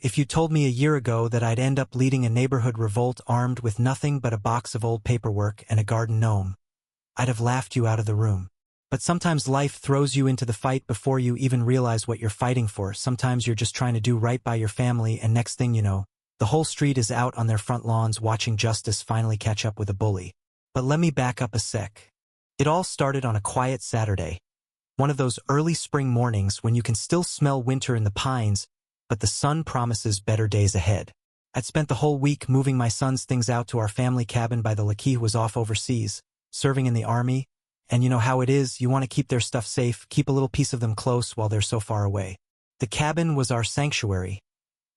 If you told me a year ago that I'd end up leading a neighborhood revolt armed with nothing but a box of old paperwork and a garden gnome, I'd have laughed you out of the room. But sometimes life throws you into the fight before you even realize what you're fighting for. Sometimes you're just trying to do right by your family, and next thing you know, the whole street is out on their front lawns watching justice finally catch up with a bully. But let me back up a sec. It all started on a quiet Saturday. One of those early spring mornings when you can still smell winter in the pines, but the sun promises better days ahead. I'd spent the whole week moving my son's things out to our family cabin by the lake. Who was off overseas, serving in the army, and you know how it is, you want to keep their stuff safe, keep a little piece of them close while they're so far away. The cabin was our sanctuary,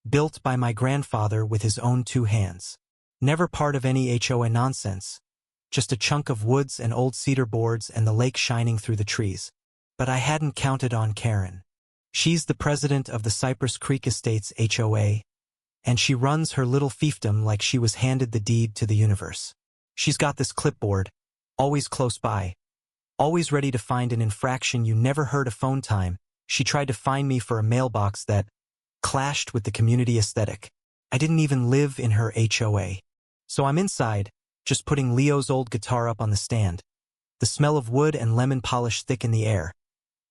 built by my grandfather with his own 2 hands. Never part of any HOA nonsense, just a chunk of woods and old cedar boards and the lake shining through the trees. But I hadn't counted on Karen. She's the president of the Cypress Creek Estates HOA, and she runs her little fiefdom like she was handed the deed to the universe. She's got this clipboard, always close by, always ready to find an infraction you never heard. A phone time, she tried to find me for a mailbox that clashed with the community aesthetic. I didn't even live in her HOA. So I'm inside, just putting Leo's old guitar up on the stand. The smell of wood and lemon polish thick in the air.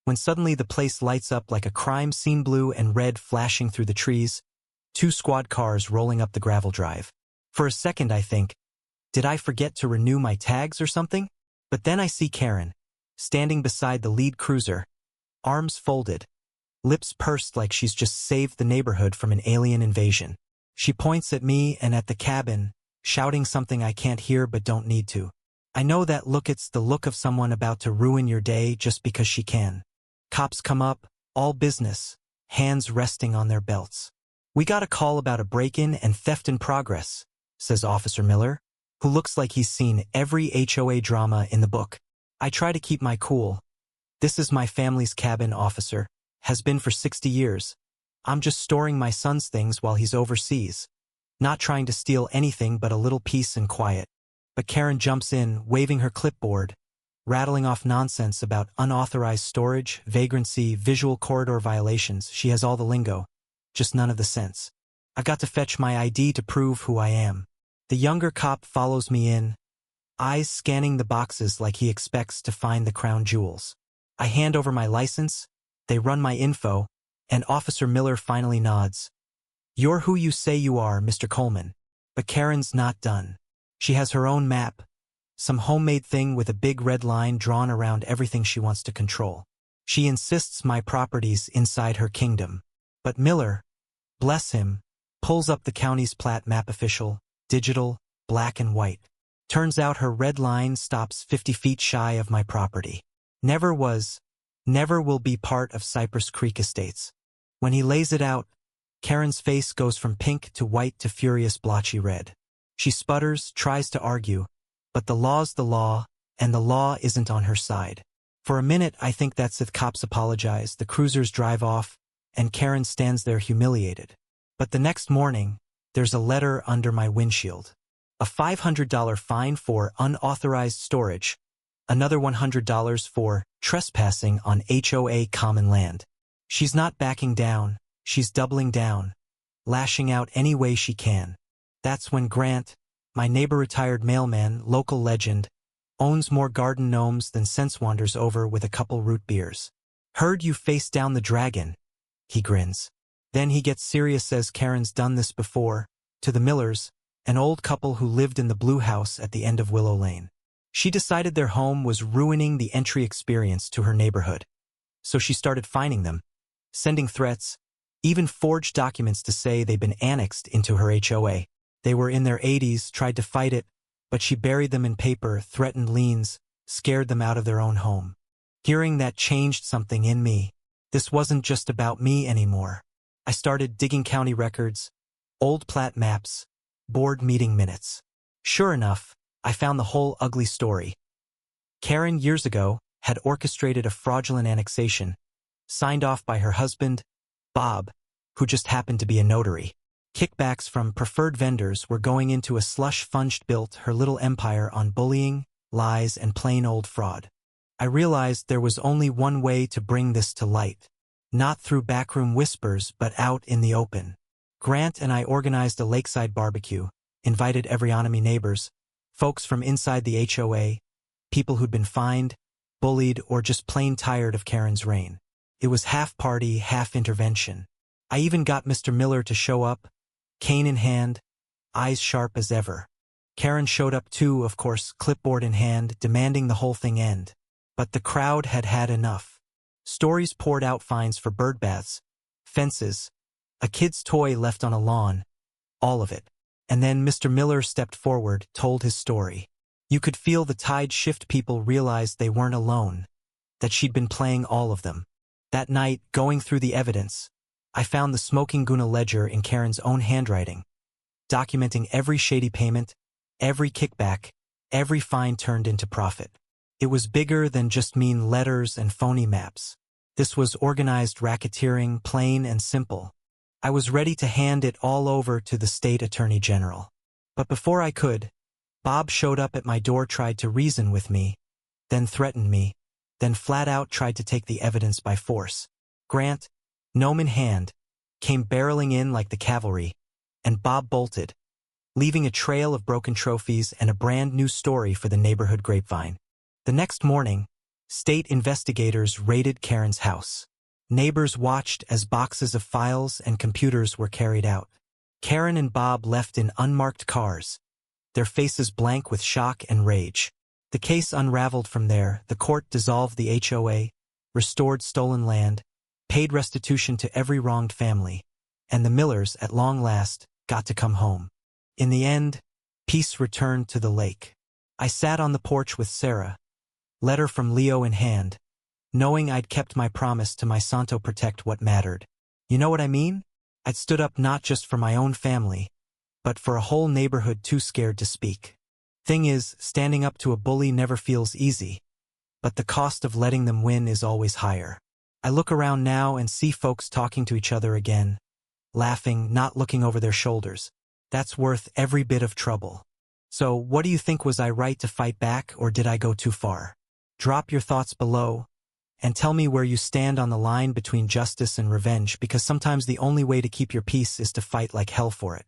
When suddenly the place lights up like a crime scene, blue and red flashing through the trees, 2 squad cars rolling up the gravel drive. For a second I think, did I forget to renew my tags or something? But then I see Karen, standing beside the lead cruiser, arms folded, lips pursed like she's just saved the neighborhood from an alien invasion. She points at me and at the cabin, shouting something I can't hear but don't need to. I know that look. It's the look of someone about to ruin your day just because she can. Cops come up, all business, hands resting on their belts. "We got a call about a break-in and theft in progress," says Officer Miller, who looks like he's seen every HOA drama in the book. I try to keep my cool. "This is my family's cabin, officer. Has been for 60 years. I'm just storing my son's things while he's overseas. Not trying to steal anything but a little peace and quiet." But Karen jumps in, waving her clipboard, rattling off nonsense about unauthorized storage, vagrancy, visual corridor violations. She has all the lingo, just none of the sense. I've got to fetch my ID to prove who I am. The younger cop follows me in, eyes scanning the boxes like he expects to find the crown jewels. I hand over my license, they run my info, and Officer Miller finally nods. "You're who you say you are, Mr. Coleman." But Karen's not done. She has her own map, some homemade thing with a big red line drawn around everything she wants to control. She insists my property's inside her kingdom. But Miller, bless him, pulls up the county's plat map, official, digital, black and white. Turns out her red line stops 50 feet shy of my property. Never was, never will be part of Cypress Creek Estates. When he lays it out, Karen's face goes from pink to white to furious blotchy red. She sputters, tries to argue, but the law's the law, and the law isn't on her side. For a minute I think that's it. Cops apologize, the cruisers drive off, and Karen stands there humiliated. But the next morning, there's a letter under my windshield. A $500 fine for unauthorized storage, another $100 for trespassing on HOA common land. She's not backing down, she's doubling down, lashing out any way she can. That's when Grant, my neighbor retired mailman, local legend, owns more garden gnomes than sense wanders over with a couple root beers. "Heard you faced down the dragon," he grins. Then he gets serious, says Karen's done this before, to the Millers, an old couple who lived in the blue house at the end of Willow Lane. She decided their home was ruining the entry experience to her neighborhood. So she started fining them, sending threats, even forged documents to say they'd been annexed into her HOA. They were in their 80s, tried to fight it, but she buried them in paper, threatened liens, scared them out of their own home. Hearing that changed something in me. This wasn't just about me anymore. I started digging county records, old plat maps, board meeting minutes. Sure enough, I found the whole ugly story. Karen, years ago, had orchestrated a fraudulent annexation, signed off by her husband, Bob, who just happened to be a notary. Kickbacks from preferred vendors were going into a slush fund. Built her little empire on bullying, lies, and plain old fraud. I realized there was only one way to bring this to light. Not through backroom whispers, but out in the open. Grant and I organized a lakeside barbecue, invited every enemy neighbors, folks from inside the HOA, people who'd been fined, bullied, or just plain tired of Karen's reign. It was half party, half intervention. I even got Mr. Miller to show up, cane in hand, eyes sharp as ever. Karen showed up too, of course, clipboard in hand, demanding the whole thing end. But the crowd had had enough. Stories poured out, fines for birdbaths, fences, a kid's toy left on a lawn, all of it. And then Mr. Miller stepped forward, told his story. You could feel the tide shift. People realized they weren't alone, that she'd been playing all of them. That night, going through the evidence, I found the smoking Guna ledger in Karen's own handwriting, documenting every shady payment, every kickback, every fine turned into profit. It was bigger than just mean letters and phony maps. This was organized racketeering, plain and simple. I was ready to hand it all over to the state attorney general. But before I could, Bob showed up at my door, tried to reason with me, then threatened me, then flat out tried to take the evidence by force. Grant, gnome in hand, came barreling in like the cavalry, and Bob bolted, leaving a trail of broken trophies and a brand new story for the neighborhood grapevine. The next morning, state investigators raided Karen's house. Neighbors watched as boxes of files and computers were carried out. Karen and Bob left in unmarked cars, their faces blank with shock and rage. The case unraveled from there. The court dissolved the HOA, restored stolen land, paid restitution to every wronged family, and the Millers, at long last, got to come home. In the end, peace returned to the lake. I sat on the porch with Sarah, letter from Leo in hand, knowing I'd kept my promise to my Santo, protect what mattered. You know what I mean? I'd stood up not just for my own family, but for a whole neighborhood too scared to speak. Thing is, standing up to a bully never feels easy, but the cost of letting them win is always higher. I look around now and see folks talking to each other again, laughing, not looking over their shoulders. That's worth every bit of trouble. So, what do you think? Was I right to fight back, or did I go too far? Drop your thoughts below, and tell me where you stand on the line between justice and revenge, because sometimes the only way to keep your peace is to fight like hell for it.